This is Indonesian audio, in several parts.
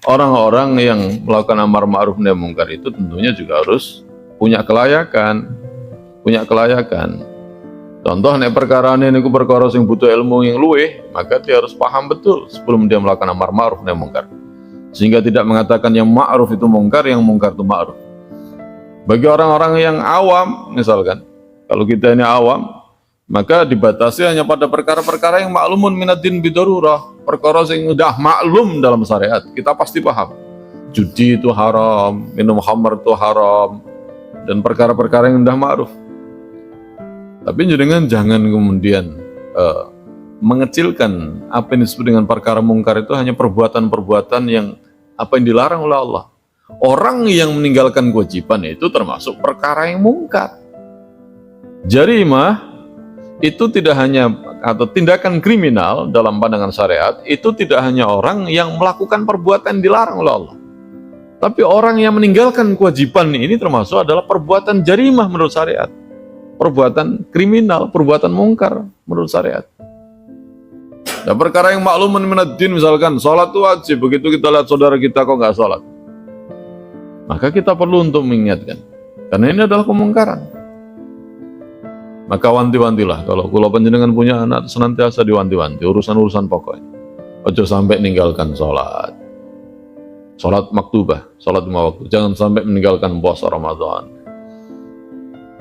orang-orang yang melakukan amar ma'ruf nahi mungkar itu tentunya juga harus punya kelayakan. Contoh nek perkara ini perkara sing butuh ilmu yang luweh, maka dia harus paham betul sebelum dia melakukan amar ma'ruf nahi mungkar. Sehingga tidak mengatakan yang ma'ruf itu mungkar, yang mungkar itu ma'ruf. Bagi orang-orang yang awam, misalkan, kalau kita ini awam, maka dibatasi hanya pada perkara-perkara yang maklumun minad-din bidarurah, perkara yang sudah maklum dalam syariat, kita pasti paham. Judi itu haram, minum khamr itu haram, dan perkara-perkara yang sudah ma'ruf. Tapi jangan kemudian mengecilkan apa yang disebut dengan perkara mungkar itu hanya perbuatan-perbuatan yang apa yang dilarang oleh Allah. Orang yang meninggalkan kewajiban itu termasuk perkara yang mungkar. Jarimah itu tidak hanya, atau tindakan kriminal dalam pandangan syariat itu tidak hanya orang yang melakukan perbuatan dilarang oleh Allah, tapi orang yang meninggalkan kewajiban ini termasuk adalah perbuatan jarimah menurut syariat, perbuatan kriminal, perbuatan mungkar menurut syariat. Nah, perkara yang maklumun minad-din, misalkan sholat itu wajib, begitu kita lihat saudara kita kok nggak sholat, maka kita perlu untuk mengingatkan, karena ini adalah kemungkaran. Maka wanti-wantilah, kalau panjenengan punya anak senantiasa diwanti-wanti urusan-urusan pokoknya. Ojo sampai meninggalkan sholat maktubah, sholat 5 waktu, jangan sampai meninggalkan puasa Ramadan,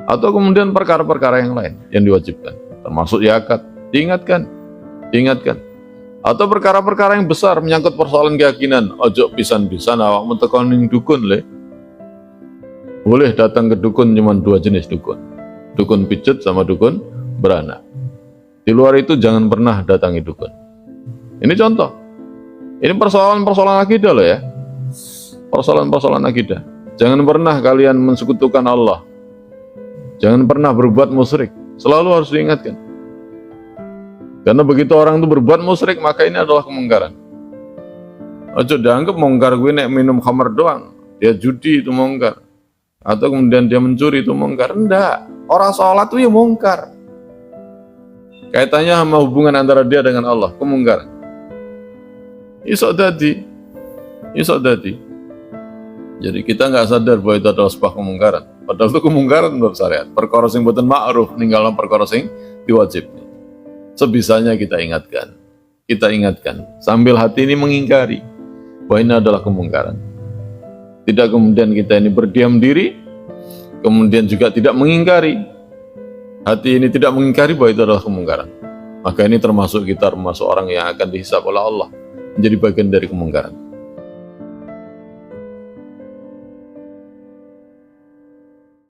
atau kemudian perkara-perkara yang lain yang diwajibkan, termasuk zakat, diingatkan. Atau perkara-perkara yang besar menyangkut persoalan keyakinan, ojo pisan-pisan awak mentekon ning dukun le. Boleh datang ke dukun cuma 2 jenis dukun pijet sama dukun beranak. Di luar itu jangan pernah datangi dukun. Ini contoh. Ini persoalan-persoalan akidah loh ya. Persoalan-persoalan akidah. Jangan pernah kalian mensekutukan Allah. Jangan pernah berbuat musyrik. Selalu harus diingatkan. Karena begitu orang itu berbuat musyrik, maka ini adalah kemungkaran. Ojo dianggap mungkar gue nek minum khamr doang, dia judi itu mungkar, atau kemudian dia mencuri itu mungkar. Enggak, orang sholat itu ya mungkar. Kaitannya sama hubungan antara dia dengan Allah, kemungkaran. Isok dadi. Jadi kita nggak sadar bahwa itu adalah sebuah kemungkaran. Padahal itu kemungkaran menurut syariat. Perkara sing boten ma'ruf, ninggalno perkara sing diwajibkan. Sebisanya kita ingatkan sambil hati ini mengingkari bahwa ini adalah kemungkaran. Tidak kemudian kita ini berdiam diri, kemudian juga tidak mengingkari. Hati ini tidak mengingkari bahwa itu adalah kemungkaran. Maka ini termasuk orang yang akan dihisab oleh Allah, menjadi bagian dari kemungkaran.